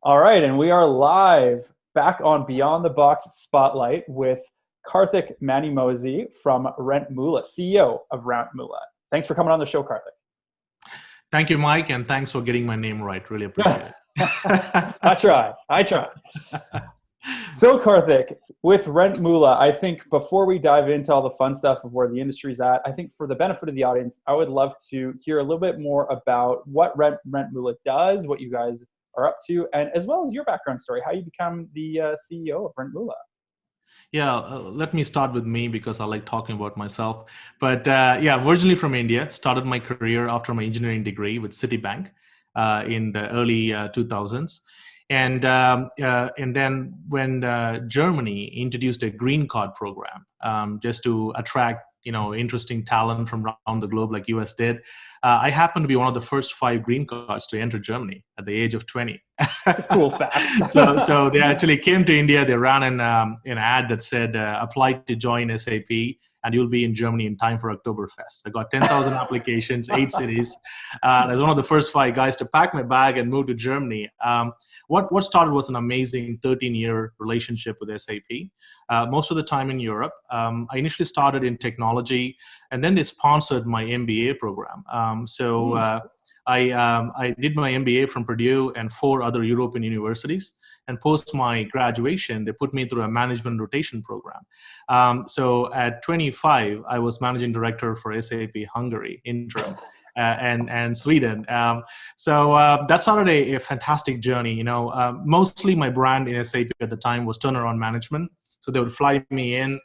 All right, and we are live back on Beyond the Box Spotlight with Karthik Manimozhi from RentMoola, CEO of RentMoola. Thanks for coming on the show, Karthik. Thank you, Mike, and thanks for getting my name right. Really appreciate it. I try. So, Karthik, with RentMoola, I think before we dive into all the fun stuff of where the industry's at, I think for the benefit of the audience, I would love to hear a little bit more about what RentMoola does, what you guys are up to, and as well as your background story, how you become the CEO of RentMoola. Yeah, let me start with me because I like talking about myself. But yeah, originally from India, started my career after my engineering degree with Citibank in the early 2000s. And then when Germany introduced a green card program just to attract interesting talent from around the globe like US did, I happened to be one of the first 5 green cards to enter Germany at the age of 20. That's a cool fact. so they actually came to India. They ran an ad that said, apply to join SAP and you'll be in Germany in time for Oktoberfest. I got 10,000 applications, 8 cities. I was one of the first 5 guys to pack my bag and move to Germany. What started was an amazing 13-year relationship with SAP. Most of the time in Europe. I initially started in technology, and then they sponsored my MBA program. I did my MBA from Purdue and 4 other European universities. And post my graduation, they put me through a management rotation program. So at 25, I was managing director for SAP Hungary, interim, and Sweden. So that started a fantastic journey. Mostly my brand in SAP at the time was turnaround management. So they would fly me in,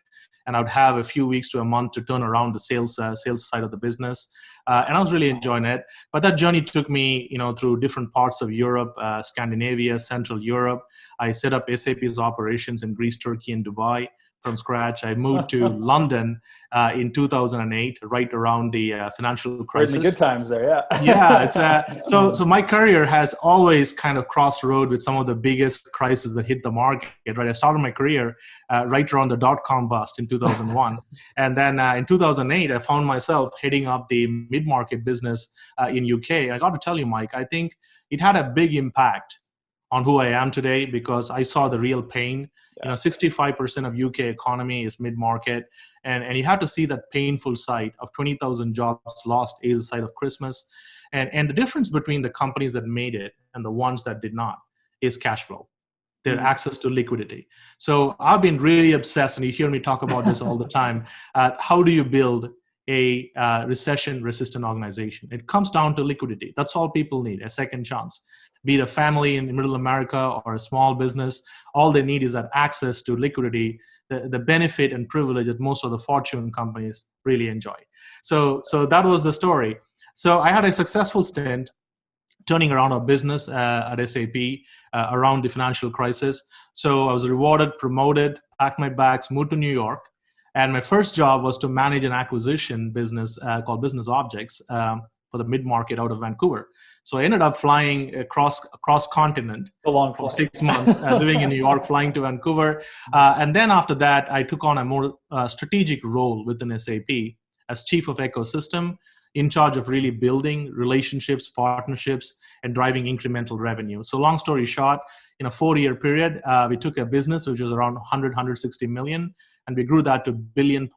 and I would have a few weeks to a month to turn around the sales side of the business. And I was really enjoying it. But that journey took me, through different parts of Europe, Scandinavia, Central Europe. I set up SAP's operations in Greece, Turkey, and Dubai from scratch. I moved to London in 2008, right around the financial crisis. We're in the good times there, yeah. Yeah, so my career has always kind of crossed road with some of the biggest crises that hit the market. Right, I started my career right around the dot-com bust in 2001, and then in 2008, I found myself heading up the mid-market business in UK. I got to tell you, Mike, I think it had a big impact on who I am today because I saw the real pain. 65% of UK economy is mid-market, and you have to see that painful side of 20,000 jobs lost either side of Christmas. And the difference between the companies that made it and the ones that did not is cash flow, their access to liquidity. So I've been really obsessed, and you hear me talk about this all the time, how do you build a recession-resistant organization? It comes down to liquidity. That's all people need, a second chance. Be it a family in middle America or a small business, all they need is that access to liquidity, the benefit and privilege that most of the Fortune companies really enjoy. So that was the story. So I had a successful stint turning around our business at SAP around the financial crisis. So I was rewarded, promoted, packed my bags, moved to New York. And my first job was to manage an acquisition business called Business Objects for the mid-market out of Vancouver. So I ended up flying across continent for 6 months, living in New York, flying to Vancouver. And then after that, I took on a more strategic role within SAP as chief of ecosystem, in charge of really building relationships, partnerships, and driving incremental revenue. So long story short, in a 4-year period, we took a business which was around 160 million, and we grew that to $1.2 billion.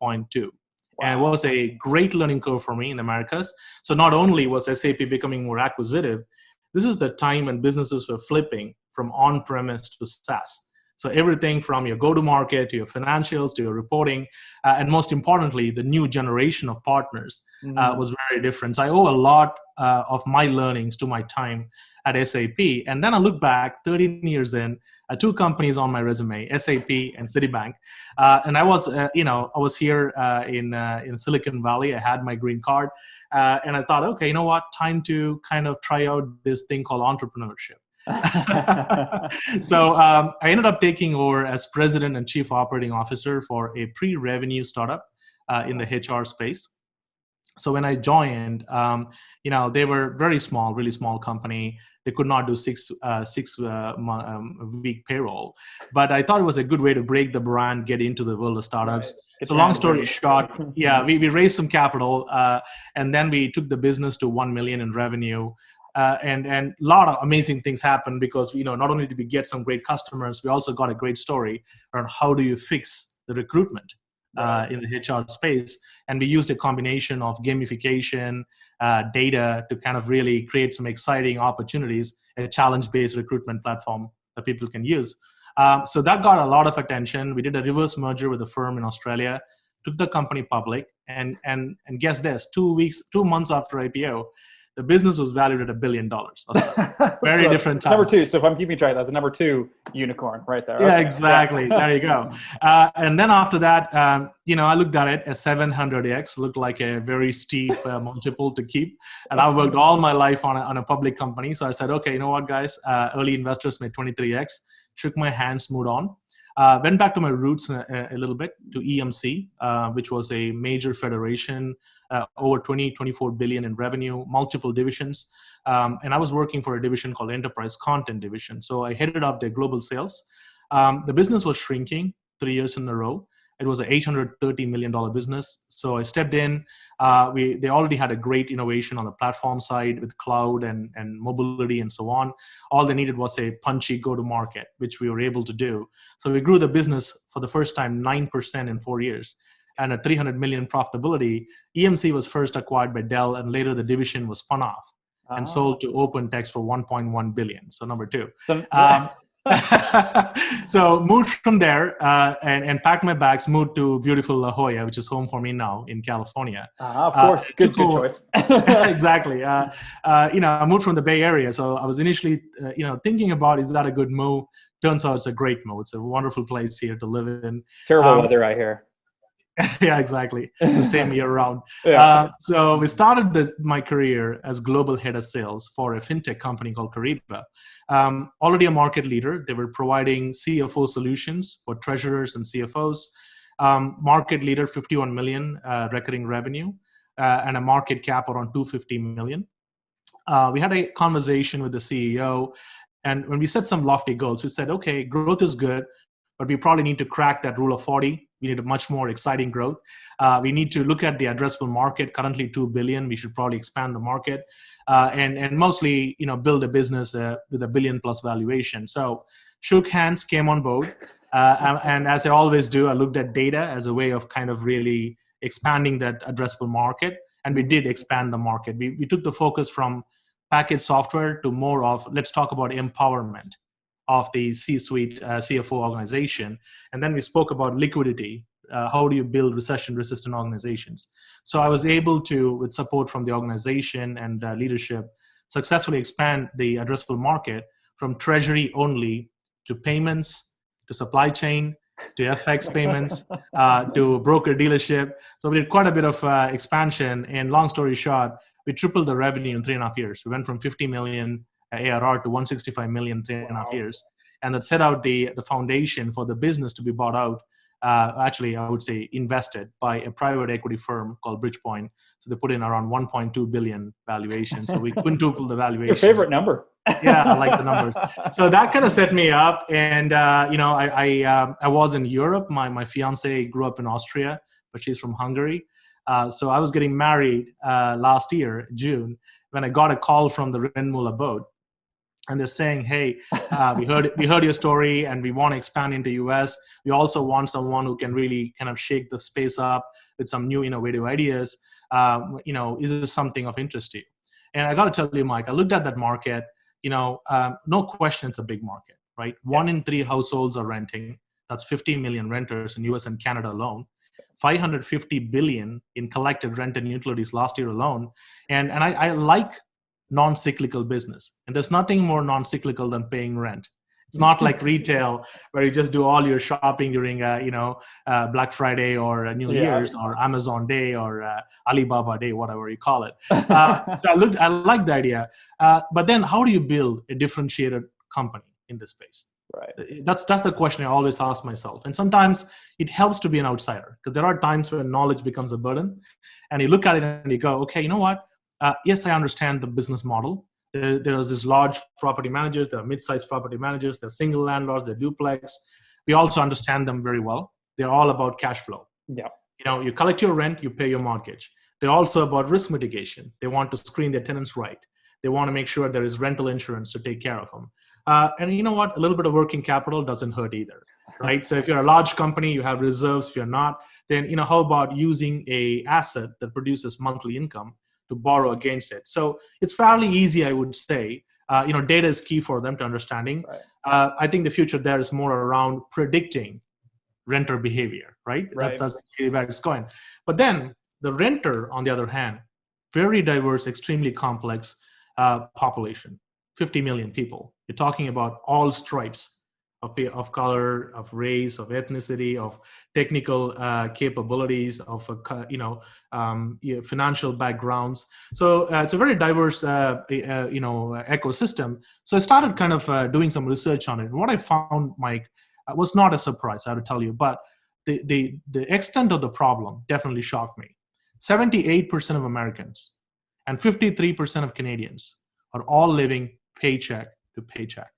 Wow. And it was a great learning curve for me in the Americas. So not only was SAP becoming more acquisitive, this is the time when businesses were flipping from on-premise to SaaS. So everything from your go-to-market to your financials to your reporting, and most importantly, the new generation of partners was very different. So I owe a lot of my learnings to my time at SAP. And then I look back 13 years in, 2 companies on my resume, SAP and Citibank. And I was here in Silicon Valley. I had my green card. And I thought, okay, you know what? Time to kind of try out this thing called entrepreneurship. So I ended up taking over as president and chief operating officer for a pre-revenue startup in the HR space. So when I joined, they were very small, really small company. They could not do six week payroll, but I thought it was a good way to break the brand, get into the world of startups. Right. So long story short, we raised some capital, and then we took the business to 1 million in revenue. and a lot of amazing things happened because, not only did we get some great customers, we also got a great story around how do you fix the recruitment in the HR space. And we used a combination of gamification, data to kind of really create some exciting opportunities, a challenge-based recruitment platform that people can use. So that got a lot of attention. We did a reverse merger with a firm in Australia, took the company public, and guess this, 2 months after IPO, the business was valued at $1 billion. Very different times. Number two. So if I'm keeping track, that's a number 2 unicorn right there. Yeah, okay. exactly. Yeah. There you go. And then after that, I looked at it, a 700x looked like a very steep multiple to keep. And I worked all my life on a public company. So I said, okay, you know what, guys, early investors made 23x, shook my hands, moved on. Went back to my roots a little bit to EMC, which was a major federation, over 24 billion in revenue, multiple divisions. And I was working for a division called Enterprise Content Division. So I headed up their global sales. The business was shrinking 3 years in a row. It was an $830 million business. So I stepped in. They already had a great innovation on the platform side with cloud and mobility and so on. All they needed was a punchy go-to-market, which we were able to do. So we grew the business for the first time 9% in 4 years. And at 300 million profitability, EMC was first acquired by Dell, and later the division was spun off and sold to OpenText for 1.1 billion. So number 2. So moved from there and packed my bags, moved to beautiful La Jolla, which is home for me now in California. Of course, good choice. Exactly. I moved from the Bay Area, so I was initially, thinking about, is that a good move? Turns out it's a great move. It's a wonderful place here to live in. Terrible weather, I hear. Yeah, exactly. The same year round. So we started my career as global head of sales for a fintech company called Kyriba. Already a market leader. They were providing CFO solutions for treasurers and CFOs. Market leader, 51 million recurring revenue, and a market cap around 250 million. We had a conversation with the CEO, and when we set some lofty goals, we said, okay, growth is good, but we probably need to crack that rule of 40. We need a much more exciting growth. We need to look at the addressable market, currently 2 billion. We should probably expand the market and mostly, build a business with a $1 billion+ valuation. So shook hands, came on board. And as I always do, I looked at data as a way of kind of really expanding that addressable market. And we did expand the market. We took the focus from packaged software to more of, let's talk about empowerment of the C-suite CFO organization. And then we spoke about liquidity. How do you build recession-resistant organizations? So I was able to, with support from the organization and leadership, successfully expand the addressable market from treasury only to payments, to supply chain, to FX payments, to broker dealership. So we did quite a bit of expansion. And long story short, we tripled the revenue in 3.5 years. We went from 50 million ARR to 165 million 3.5 years. And that set out the foundation for the business to be bought out. Actually, I would say invested by a private equity firm called Bridgepoint. So they put in around 1.2 billion valuation. So we quintupled the valuation. Your favorite number. Yeah, I like the numbers. So that kind of set me up. And, I was in Europe. My fiance grew up in Austria, but she's from Hungary. So I was getting married last year, June, when I got a call from the RentMoola board. And they're saying, hey, we heard your story and we want to expand into US. We also want someone who can really kind of shake the space up with some new innovative ideas. Is this something of interest to you? And I got to tell you, Mike, I looked at that market, no question it's a big market, right? 1 in 3 households are renting. That's 50 million renters in US and Canada alone. 550 billion in collected rent and utilities last year alone. And I like non-cyclical business. And there's nothing more non-cyclical than paying rent. It's not like retail where you just do all your shopping during, Black Friday or New Year's or Amazon Day or Alibaba Day, whatever you call it. So I like the idea. But then how do you build a differentiated company in this space? Right. That's the question I always ask myself. And sometimes it helps to be an outsider because there are times when knowledge becomes a burden. And you look at it and you go, okay, you know what? Yes, I understand the business model. There is this large property managers, there are mid-sized property managers, there are single landlords, there are duplex. We also understand them very well. They're all about cash flow. Yeah. You collect your rent, you pay your mortgage. They're also about risk mitigation. They want to screen their tenants right. They want to make sure there is rental insurance to take care of them. And you know what? A little bit of working capital doesn't hurt either, right? So if you're a large company, you have reserves. If you're not, then how about using a asset that produces monthly income to borrow against it? So it's fairly easy, I would say. Data is key for them to understanding. Right. I think the future there is more around predicting renter behavior, right? That's where it's going. But then the renter, on the other hand, very diverse, extremely complex population, 50 million people. You're talking about all stripes of color, of race, of ethnicity, of technical capabilities, of financial backgrounds. So it's a very diverse ecosystem. So I started kind of doing some research on it. And what I found, Mike, was not a surprise, I have to tell you, but the extent of the problem definitely shocked me. 78% of Americans and 53% of Canadians are all living paycheck to paycheck.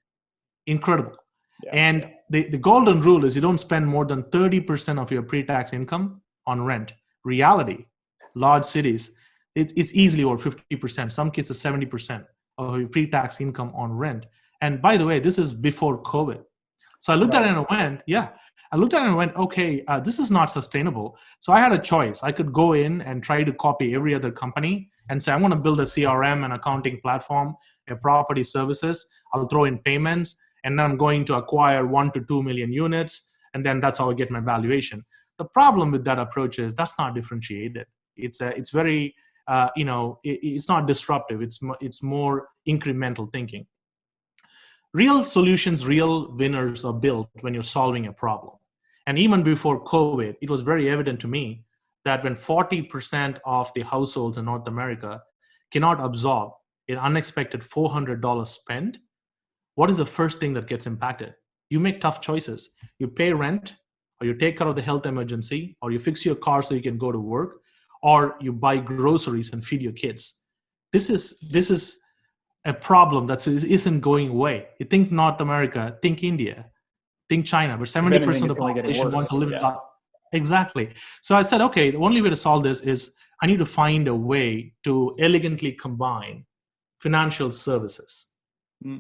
Incredible. Yeah. And the golden rule is you don't spend more than 30% of your pre-tax income on rent. Reality, large cities, it's easily over 50%. Some cases 70% of your pre-tax income on rent. And by the way, this is before COVID. So I looked at it and went, okay, this is not sustainable. So I had a choice. I could go in and try to copy every other company and say, I'm going to build a CRM, an accounting platform, a property services. I'll throw in payments, and then I'm going to acquire 1 to 2 million units, and then that's how I get my valuation. The problem with that approach is that's not differentiated. It's very, it's not disruptive. It's more incremental thinking. Real solutions, real winners are built when you're solving a problem. And even before COVID, it was very evident to me that when 40% of the households in North America cannot absorb an unexpected $400 spend, what is the first thing that gets impacted? You make tough choices. You pay rent, or you take care of the health emergency, or you fix your car so you can go to work, or you buy groceries and feed your kids. This is a problem that isn't going away. You think North America, think India, think China, but 70% of the population want to live in that. Exactly. So I said, okay, the only way to solve this is I need to find a way to elegantly combine financial services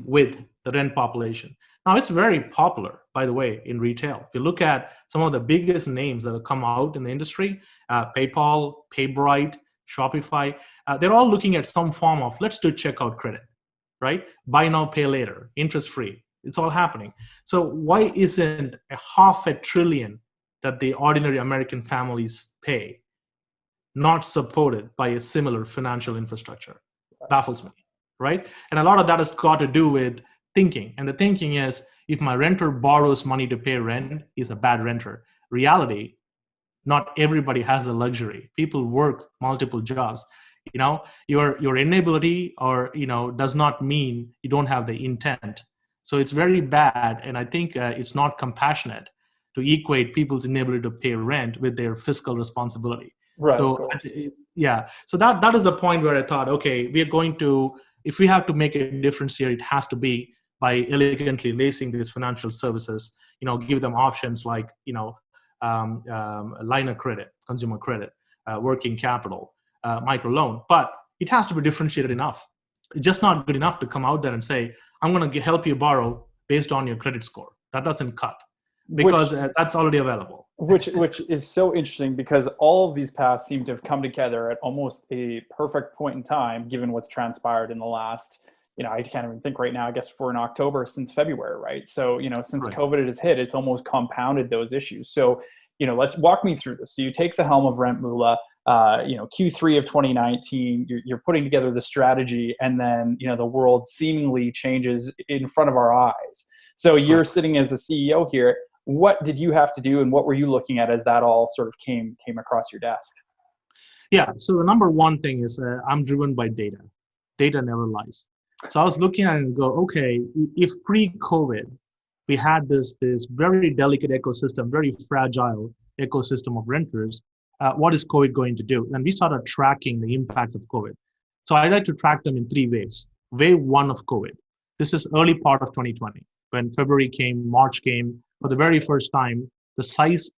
with the rent population. Now, it's very popular, by the way, in retail. If you look at some of the biggest names that have come out in the industry, PayPal, PayBright, Shopify, they're all looking at some form of, let's do checkout credit, right? Buy now, pay later, interest-free. It's all happening. So why isn't $500 billion that the ordinary American families pay not supported by a similar financial infrastructure? Baffles me, right? And a lot of that has got to do with thinking. And the thinking is, if my renter borrows money to pay rent, he's a bad renter. Reality, not everybody has the luxury. People work multiple jobs. Your inability or does not mean you don't have the intent. So it's very bad, and I think it's not compassionate to equate people's inability to pay rent with their fiscal responsibility. Right. So so that is the point where I thought, okay, we are going to, if we have to make a difference here, it has to be by elegantly lacing these financial services. Give them options like line of credit, consumer credit, working capital, microloan, but it has to be differentiated enough. It's just not good enough to come out there and say, I'm going to help you borrow based on your credit score. That doesn't cut because that's already available. Which is so interesting, because all of these paths seem to have come together at almost a perfect point in time, given what's transpired in the last, I can't even think right now, I guess we're in October since February, right? So, since right. COVID has hit, it's almost compounded those issues. So, let's walk me through this. So you take the helm of RentMoola, Q3 of 2019, you're putting together the strategy, and then, the world seemingly changes in front of our eyes. So you're sitting as a CEO here. What did you have to do, and what were you looking at as that all sort of came across your desk? Yeah, so the number one thing is I'm driven by data. Data never lies. So I was looking at it and go, okay, if pre-COVID, we had this very delicate ecosystem, very fragile ecosystem of renters, what is COVID going to do? And we started tracking the impact of COVID. So I like to track them in 3 waves. Wave 1 of COVID. This is early part of 2020. When February came, March came, for the very first time, the size,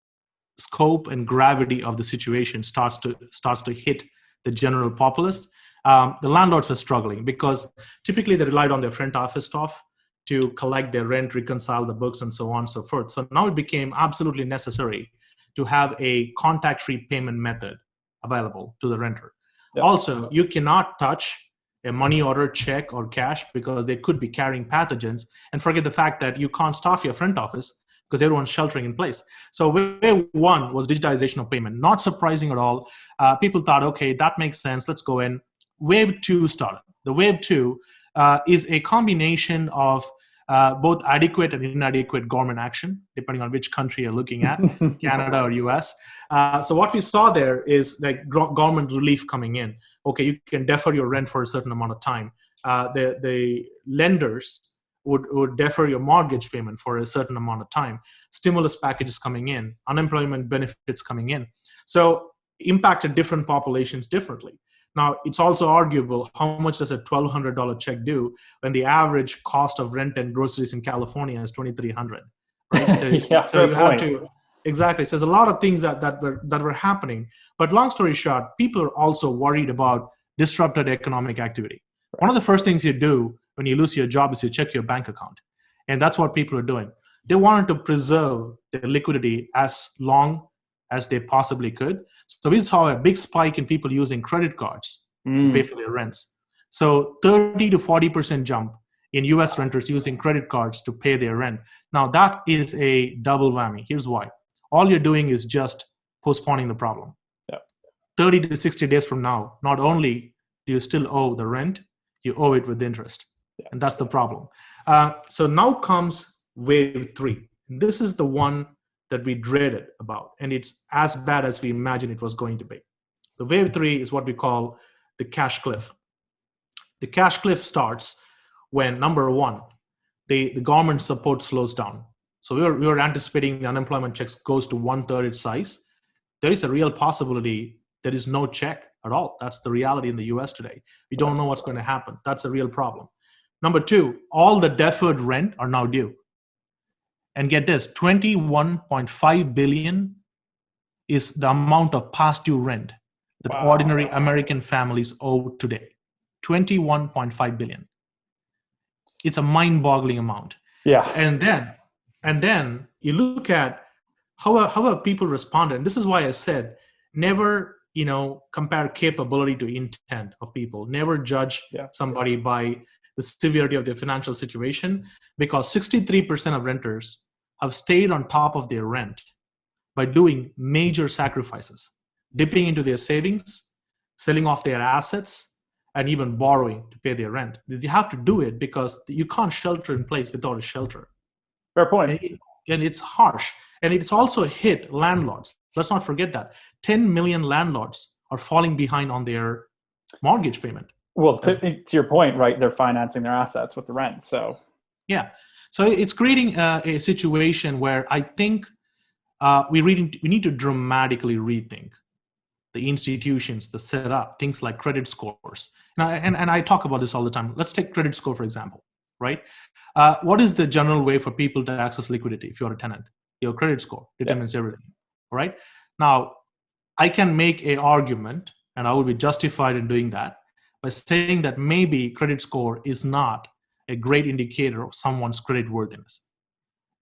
scope, and gravity of the situation starts to hit the general populace. the landlords were struggling because typically they relied on their front office staff to collect their rent, reconcile the books, and so on and so forth. So now it became absolutely necessary to have a contact-free payment method available to the renter. Yep. Also, you cannot touch a money order, check, or cash because they could be carrying pathogens. And forget the fact that you can't staff your front office because everyone's sheltering in place. So wave one was digitization of payment. Not surprising at all. People thought, okay, that makes sense. Let's go in. Wave two started. The wave two is a combination of both adequate and inadequate government action, depending on which country you're looking at, Canada or US. So what we saw there is like government relief coming in. Okay, you can defer your rent for a certain amount of time. The lenders would defer your mortgage payment for a certain amount of time. Stimulus packages coming in, unemployment benefits coming in. So impacted different populations differently. Now, it's also arguable how much does a $1,200 check do when the average cost of rent and groceries in California is $2,300, right? Yeah, so you point. have to, exactly. So there's a lot of things that were happening. But long story short, people are also worried about disrupted economic activity. Right. One of the first things you do when you lose your job is you check your bank account. And that's what people are doing. They wanted to preserve their liquidity as long as they possibly could. So we saw a big spike in people using credit cards to pay for their rents. So 30 to 40% jump in US renters using credit cards to pay their rent. Now that is a double whammy. Here's why. All you're doing is just postponing the problem. Yeah. 30 to 60 days from now, not only do you still owe the rent, you owe it with interest. Yeah. And that's the problem. So now comes wave three. This is the one that we dreaded about, and it's as bad as we imagined it was going to be. The wave three is what we call the cash cliff. The cash cliff starts when, number one, the government support slows down. So we were anticipating the unemployment checks goes to 1/3 its size. There is a real possibility there is no check at all. That's the reality in the US today. We don't know what's going to happen. That's a real problem. Number two, all the deferred rent are now due. And get this, 21.5 billion is the amount of past due rent that ordinary American families owe today. 21.5 billion. It's a mind-boggling amount. Yeah. And then you look at how have people responded. And this is why I said never, compare capability to intent of people. Never judge somebody by the severity of their financial situation, because 63% of renters have stayed on top of their rent by doing major sacrifices, dipping into their savings, selling off their assets, and even borrowing to pay their rent. You have to do it because you can't shelter in place without a shelter. Fair point. And it's harsh. And it's also hit landlords. Let's not forget that. 10 million landlords are falling behind on their mortgage payment. Well, to your point, right, they're financing their assets with the rent. So, yeah. So it's creating a situation where I think we need to dramatically rethink the institutions, the setup, things like credit scores. And I talk about this all the time. Let's take credit score, for example, right? What is the general way for people to access liquidity if you're a tenant? Your credit score determines everything, all right? Now, I can make an argument, and I would be justified in doing that, by saying that maybe credit score is not a great indicator of someone's credit worthiness.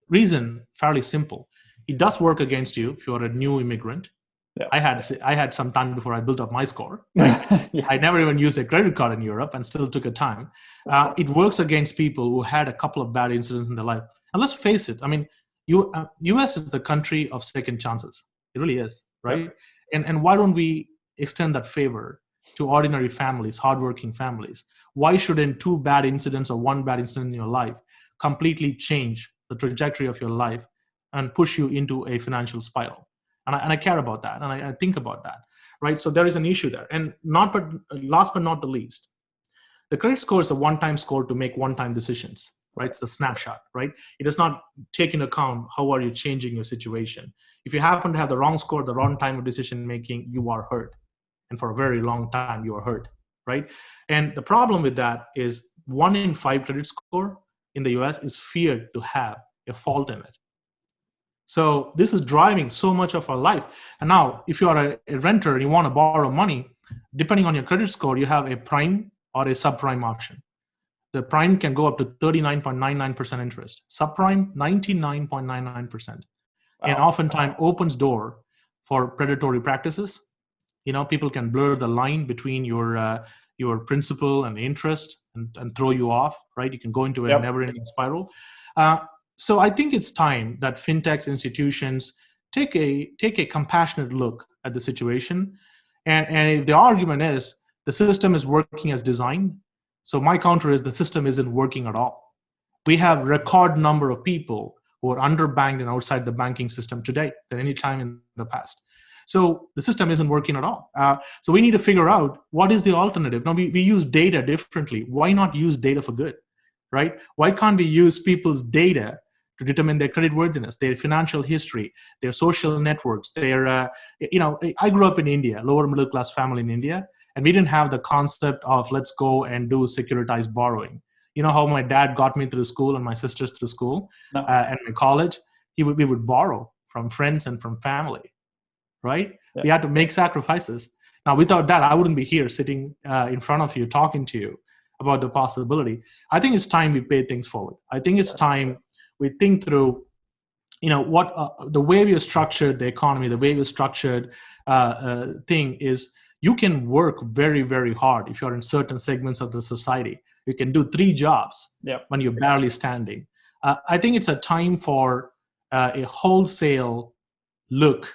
Reason, fairly simple. It does work against you if you're a new immigrant. Yeah. I had some time before I built up my score. Right? Yeah. I never even used a credit card in Europe and still took a time. It works against people who had a couple of bad incidents in their life. And let's face it, I mean, US is the country of second chances. It really is, right? Yeah. And why don't we extend that favor to ordinary families, hardworking families? Why shouldn't two bad incidents or one bad incident in your life completely change the trajectory of your life and push you into a financial spiral? And I care about that, and I think about that, right? So there is an issue there. And last but not the least, the credit score is a one-time score to make one-time decisions, right? It's the snapshot, right? It does not take into account how are you changing your situation. If you happen to have the wrong score, the wrong time of decision making, you are hurt. And for a very long time, you are hurt, right? And the problem with that is 1 in 5 credit score in the US is feared to have a fault in it. So this is driving so much of our life. And now, if you are a renter and you want to borrow money, depending on your credit score, you have a prime or a subprime option. The prime can go up to 39.99% interest. Subprime, 99.99%. Wow. And oftentimes opens door for predatory practices. People can blur the line between your principal and interest and throw you off, right? You can go into a never-ending spiral. So I think it's time that fintechs, institutions take a compassionate look at the situation. And if the argument is the system is working as designed, so my counter is the system isn't working at all. We have record number of people who are underbanked and outside the banking system today than any time in the past. So the system isn't working at all. So we need to figure out what is the alternative. Now we use data differently. Why not use data for good, right? Why can't we use people's data to determine their creditworthiness, their financial history, their social networks, I grew up in India, lower middle class family in India, and we didn't have the concept of let's go and do securitized borrowing. You know how my dad got me through school and my sisters through school and my college? We would borrow from friends and from family, right? Yeah. We had to make sacrifices. Now, without that, I wouldn't be here sitting in front of you, talking to you about the possibility. I think it's time we pay things forward. I think it's time we think through, what the way we have structured the economy, the way we structured thing is you can work very, very hard if you're in certain segments of the society. You can do 3 jobs when you're barely standing. I think it's a time for a wholesale look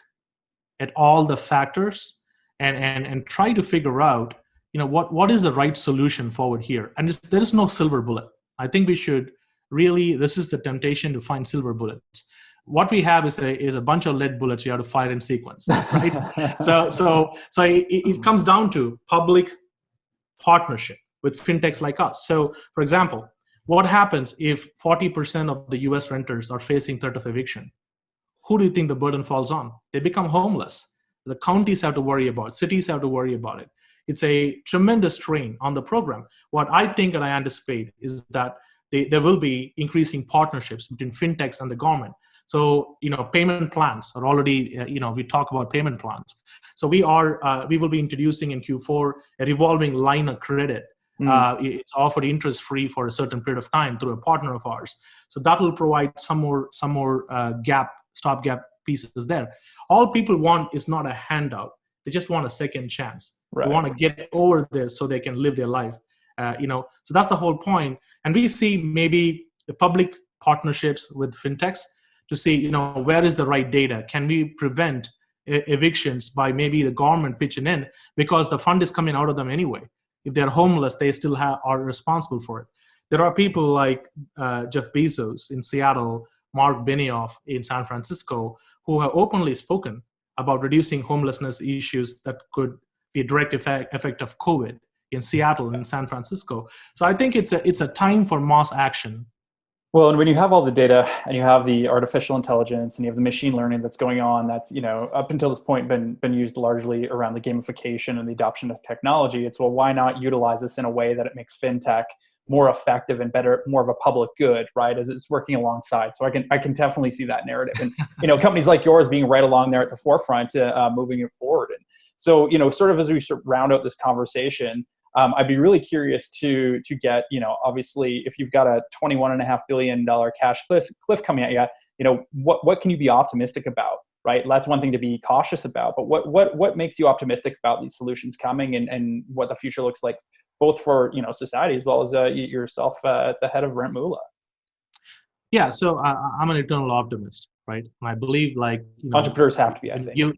at all the factors and try to figure out, what is the right solution forward here. And there is no silver bullet. I think we should really resist the temptation to find silver bullets. What we have is a bunch of lead bullets you have to fire in sequence, right? so it comes down to public partnership with fintechs like us. So, for example, what happens if 40% of the US renters are facing threat of eviction? Who do you think the burden falls on? They become homeless. The counties have to worry about it. Cities have to worry about it. It's a tremendous strain on the program. What I think and I anticipate is that there will be increasing partnerships between fintechs and the government. So, payment plans are already, we talk about payment plans. So we will be introducing in Q4 a revolving line of credit. It's offered interest-free for a certain period of time through a partner of ours. So that will provide some more stopgap pieces there. All people want is not a handout. They just want a second chance. Right. They want to get over this so they can live their life. So that's the whole point. And we see maybe the public partnerships with fintechs to see, where is the right data? Can we prevent evictions by maybe the government pitching in because the fund is coming out of them anyway? If they're homeless, they still are responsible for it. There are people like Jeff Bezos in Seattle, Mark Benioff in San Francisco, who have openly spoken about reducing homelessness issues that could be a direct effect of COVID in Seattle and San Francisco. So I think it's a time for mass action. Well, and when you have all the data and you have the artificial intelligence and you have the machine learning that's going on, that's, up until this point been used largely around the gamification and the adoption of technology, it's, well, why not utilize this in a way that it makes fintech more effective and better, more of a public good, right? As it's working alongside. So I can definitely see that narrative. And, companies like yours being right along there at the forefront, moving it forward. And so, sort of as we round out this conversation, I'd be really curious to get, obviously, if you've got a $21.5 billion cash cliff coming at you, what can you be optimistic about, right? That's one thing to be cautious about, but what makes you optimistic about these solutions coming and what the future looks like, both for, society as well as yourself at the head of RentMoola? Yeah, so I'm an eternal optimist, right? And I believe, entrepreneurs have to be, I think. You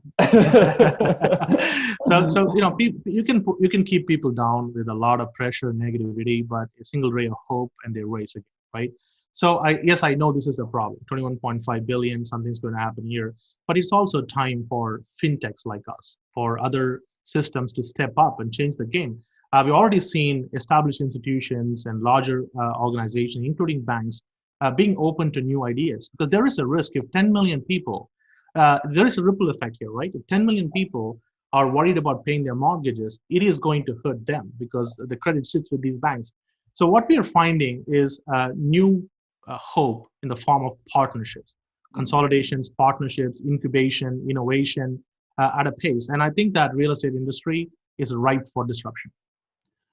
can keep people down with a lot of pressure, negativity, but a single ray of hope, and they rise again, right? So I know this is a problem. 21.5 billion, something's going to happen here, but it's also time for fintechs like us, for other systems to step up and change the game. We've already seen established institutions and larger organizations, including banks, being open to new ideas, because there is a risk if 10 million people, there is a ripple effect here, right? If 10 million people are worried about paying their mortgages, it is going to hurt them because the credit sits with these banks. So what we are finding is new hope in the form of partnerships, consolidations, partnerships, incubation, innovation at a pace. And I think that real estate industry is ripe for disruption.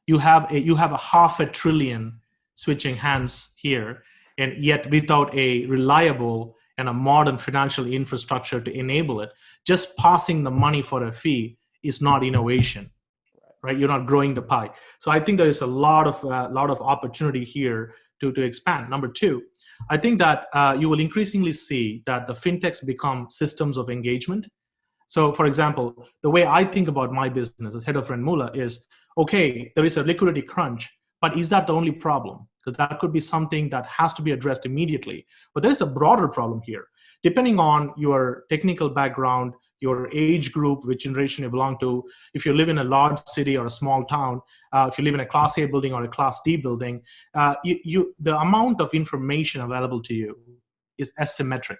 You have a half a trillion switching hands here, and yet without a reliable and a modern financial infrastructure to enable it, just passing the money for a fee is not innovation, right? You're not growing the pie. So I think there is a lot of opportunity here to expand. Number two, I think that you will increasingly see that the fintechs become systems of engagement. So, for example, the way I think about my business as head of RentMoola is, okay, there is a liquidity crunch, but is that the only problem? Because that could be something that has to be addressed immediately. But there is a broader problem here. Depending on your technical background, your age group, which generation you belong to, if you live in a large city or a small town, if you live in a Class A building or a Class D building, the amount of information available to you is asymmetric.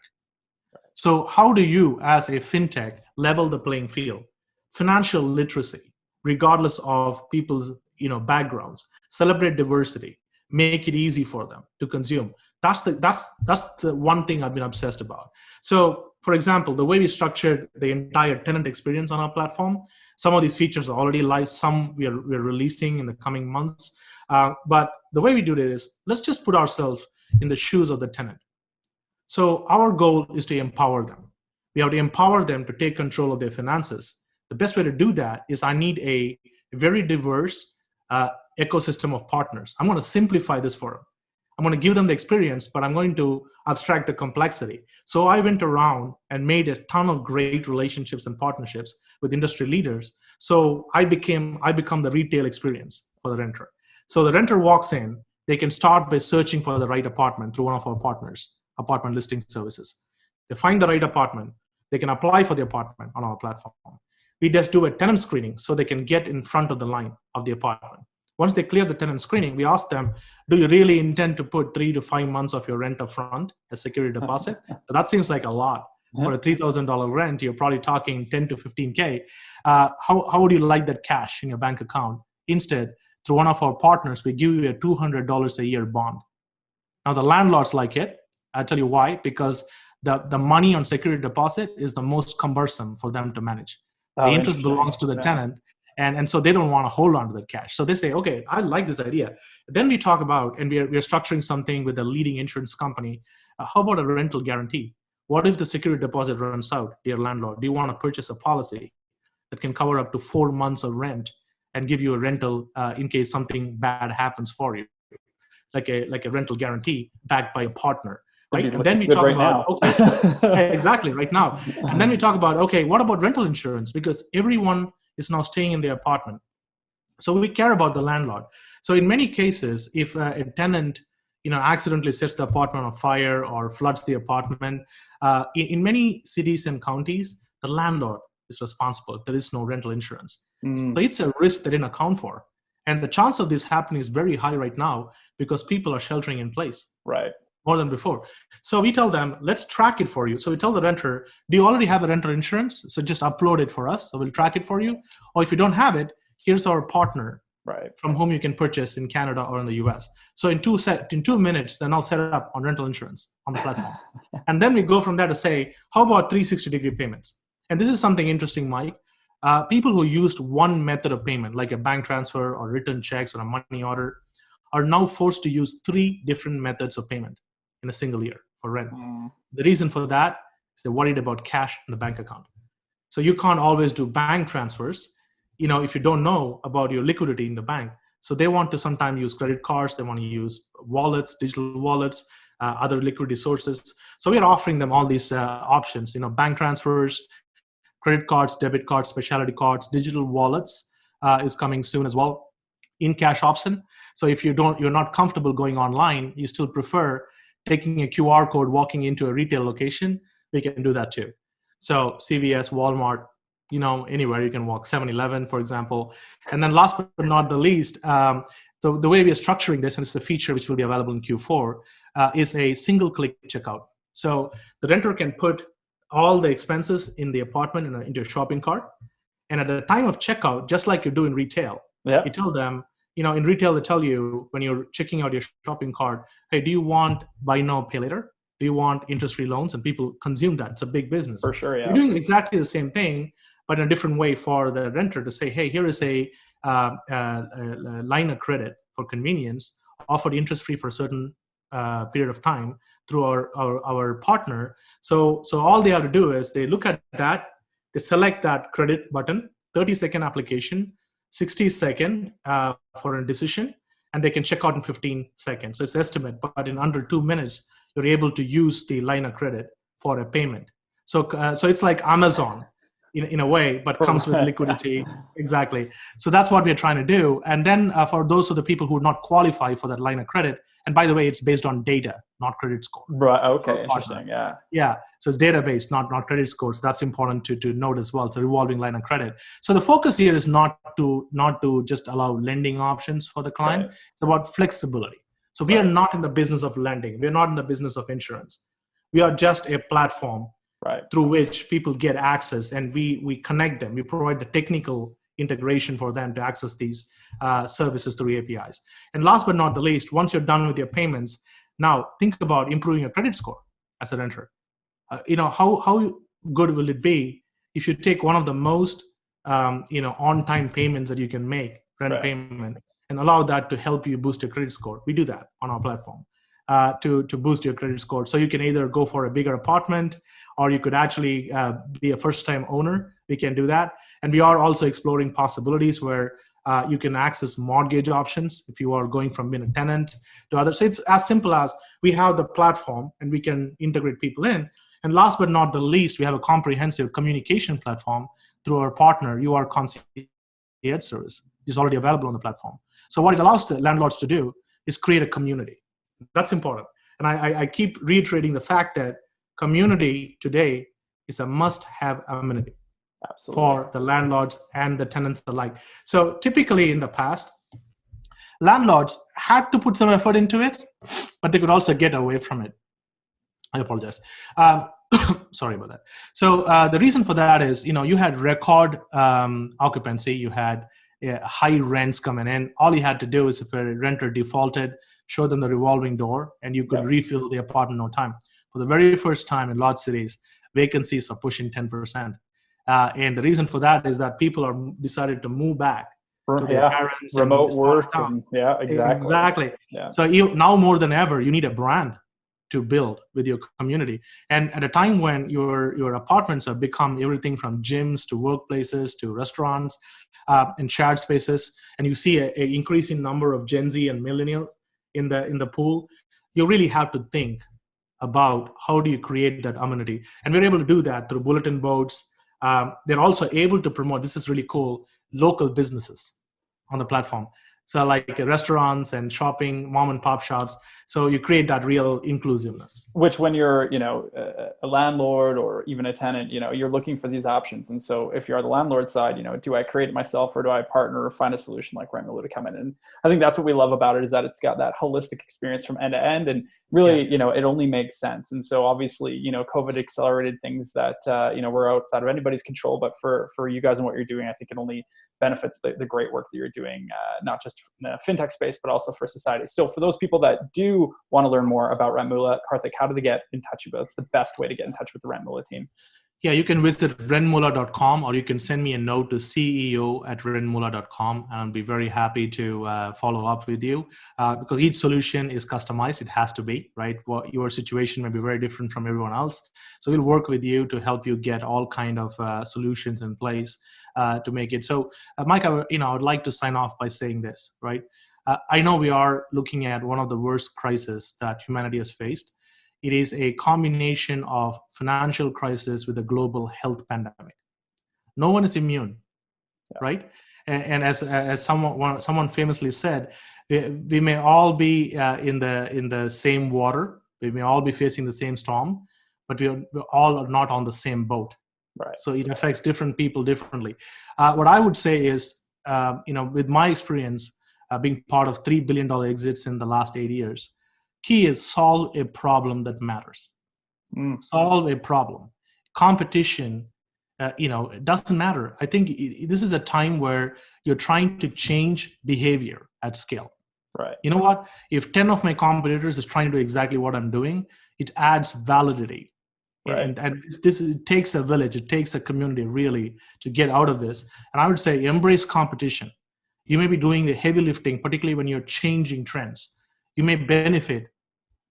So how do you, as a fintech, level the playing field? Financial literacy, regardless of people's backgrounds, celebrate diversity, make it easy for them to consume. That's the one thing I've been obsessed about. So, for example, the way we structured the entire tenant experience on our platform, some of these features are already live, some we're releasing in the coming months. But the way we do it is, let's just put ourselves in the shoes of the tenant. So our goal is to empower them. We have to empower them to take control of their finances. The best way to do that is I need a very diverse ecosystem of partners. I'm going to simplify this for them. I'm going to give them the experience, but I'm going to abstract the complexity. So I went around and made a ton of great relationships and partnerships with industry leaders. So I become the retail experience for the renter. So the renter walks in, they can start by searching for the right apartment through one of our partners, apartment listing services. They find the right apartment, they can apply for the apartment on our platform. We just do a tenant screening so they can get in front of the line of the apartment. Once they clear the tenant screening, we ask them, do you really intend to put 3 to 5 months of your rent up front as security deposit? That seems like a lot. For a $3,000 rent, you're probably talking 10 to 15K. How would you like that cash in your bank account? Instead, through one of our partners, we give you a $200 a year bond. Now, the landlords like it. I'll tell you why, because the money on security deposit is the most cumbersome for them to manage. The interest belongs to the tenant, and so they don't want to hold on to the cash. So they say, okay, I like this idea. Then we talk about, and we are structuring something with a leading insurance company. How about a rental guarantee? What if the security deposit runs out, dear landlord? Do you want to purchase a policy that can cover up to 4 months of rent and give you a rental in case something bad happens for you, like a rental guarantee backed by a partner? Right? And then we talk about, okay, exactly, right now. And then we talk about, okay, what about rental insurance? Because everyone is now staying in their apartment. So we care about the landlord. So in many cases, if a tenant, accidentally sets the apartment on fire or floods the apartment, in many cities and counties, the landlord is responsible. There is no rental insurance. So it's a risk they didn't account for. And the chance of this happening is very high right now because people are sheltering in place. Right. More than before. So we tell them, let's track it for you. So we tell the renter, do you already have a rental insurance? So just upload it for us. So we'll track it for you. Or if you don't have it, here's our partner from whom you can purchase in Canada or in the US. So in 2 minutes, they're now set up on rental insurance on the platform. And then we go from there to say, how about 360-degree payments? And this is something interesting, Mike. People who used one method of payment, like a bank transfer or written checks or a money order, are now forced to use 3 different methods of payment in a single year for rent. The reason for that is they're worried about cash in the bank account. So you can't always do bank transfers, if you don't know about your liquidity in the bank. So they want to sometimes use credit cards, they want to use wallets, digital wallets, other liquidity sources. So we're offering them all these options, bank transfers, credit cards, debit cards, specialty cards, digital wallets is coming soon as well, in-cash option. So if you're not comfortable going online, you still prefer taking a QR code, walking into a retail location, we can do that too. So CVS, Walmart, anywhere you can walk, 7-Eleven, for example. And then last but not the least, the way we are structuring this, and it's a feature which will be available in Q4, is a single-click checkout. So the renter can put all the expenses in the apartment into a shopping cart. And at the time of checkout, just like you do in retail, you tell them, in retail, they tell you when you're checking out your shopping cart, hey, do you want buy now, pay later? Do you want interest-free loans? And people consume that. It's a big business. For sure, yeah. You're doing exactly the same thing, but in a different way for the renter to say, hey, here is a line of credit for convenience, offered interest-free for a certain period of time through our partner. So all they have to do is they look at that, they select that credit button, 30-second application, 60-second for a decision, and they can check out in 15 seconds. So it's estimate, but in under 2 minutes, you're able to use the line of credit for a payment. So it's like Amazon in a way, but comes with liquidity. Exactly. So that's what we're trying to do. And then for those of the people who would not qualify for that line of credit, and by the way, it's based on data, not credit score. Right. Okay. Interesting. Yeah. Yeah. So it's data-based, not credit scores. That's important to note as well. It's a revolving line of credit. So the focus here is not to just allow lending options for the client. Right. It's about flexibility. So we are not in the business of lending. We're not in the business of insurance. We are just a platform through which people get access, and we connect them. We provide the technical integration for them to access these services through APIs. And last but not the least, once you're done with your payments, now think about improving your credit score as a renter. How good will it be if you take one of the most on-time payments that you can make, rent payment, and allow that to help you boost your credit score. We do that on our platform to boost your credit score. So you can either go for a bigger apartment, or you could actually be a first-time owner. We can do that. And we are also exploring possibilities where you can access mortgage options if you are going from being a tenant to others. So it's as simple as we have the platform and we can integrate people in. And last but not the least, we have a comprehensive communication platform through our partner, UR Concierge Service. It's already available on the platform. So what it allows the landlords to do is create a community. That's important. And I keep reiterating the fact that community today is a must-have amenity. Absolutely. For the landlords and the tenants alike. So typically in the past, landlords had to put some effort into it, but they could also get away from it. I apologize. Sorry about that. So the reason for that is, you had record occupancy, you had high rents coming in. All you had to do is if a renter defaulted, show them the revolving door, and you could refill the apartment in no time. For the very first time in large cities, vacancies are pushing 10%. And the reason for that is that people are decided to move back to their parents. Remote work. And, exactly. Yeah. So now more than ever, you need a brand to build with your community. And at a time when your apartments have become everything from gyms to workplaces to restaurants and shared spaces, and you see an increasing number of Gen Z and millennials in the pool, you really have to think about how do you create that amenity. And we're able to do that through bulletin boards. They're also able to promote, this is really cool, local businesses on the platform. So like restaurants and shopping, mom and pop shops. So you create that real inclusiveness. Which when you're, a landlord or even a tenant, you're looking for these options. And so if you're on the landlord side, do I create it myself or do I partner or find a solution like RentMoola to come in? And I think that's what we love about it, is that it's got that holistic experience from end to end. And really, it only makes sense. And so obviously, COVID accelerated things that, were outside of anybody's control. But for you guys and what you're doing, I think it only benefits the great work that you're doing, not just in the fintech space, but also for society. So for those people that do want to learn more about RentMoola, Karthik, how do they get in touch with you? What's the best way to get in touch with the RentMoola team? Yeah, you can visit rentmoola.com, or you can send me a note to ceo@rentmoola.com, and I'll be very happy to follow up with you because each solution is customized. It has to be, right? Well, your situation may be very different from everyone else. So we'll work with you to help you get all kind of solutions in place to make it. So Mike, I would like to sign off by saying this, right? I know we are looking at one of the worst crises that humanity has faced. It is a combination of financial crisis with a global health pandemic. No one is immune, right? And as someone famously said, we may all be in the same water. We may all be facing the same storm, but we're all not on the same boat. Right. So it affects different people differently. What I would say is, with my experience being part of $3 billion exits in the last 8 years, key is solve a problem that matters. Solve a problem. Competition, it doesn't matter. I think this is a time where you're trying to change behavior at scale. Right. You know what? If 10 of my competitors is trying to do exactly what I'm doing, it adds validity Right. And it takes a village, it takes a community really to get out of this. And I would say embrace competition. You may be doing the heavy lifting, particularly when you're changing trends. You may benefit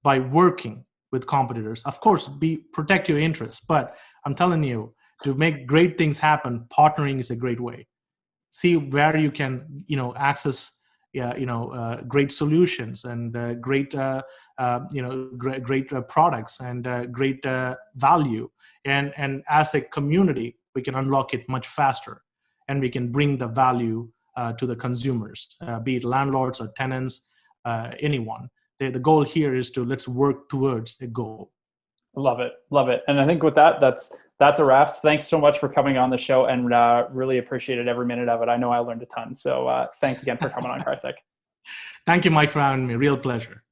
by working with competitors. Of course, protect your interests, but I'm telling you, to make great things happen, partnering is a great way. See where you can, access, great solutions and great products and great value. And as a community, we can unlock it much faster, and we can bring the value to the consumers, be it landlords or tenants, anyone. The goal here is let's work towards a goal. Love it. Love it. And I think with that, that's a wrap. Thanks so much for coming on the show, and really appreciated every minute of it. I know I learned a ton. So thanks again for coming on, Karthik. Thank you, Mike, for having me. Real pleasure.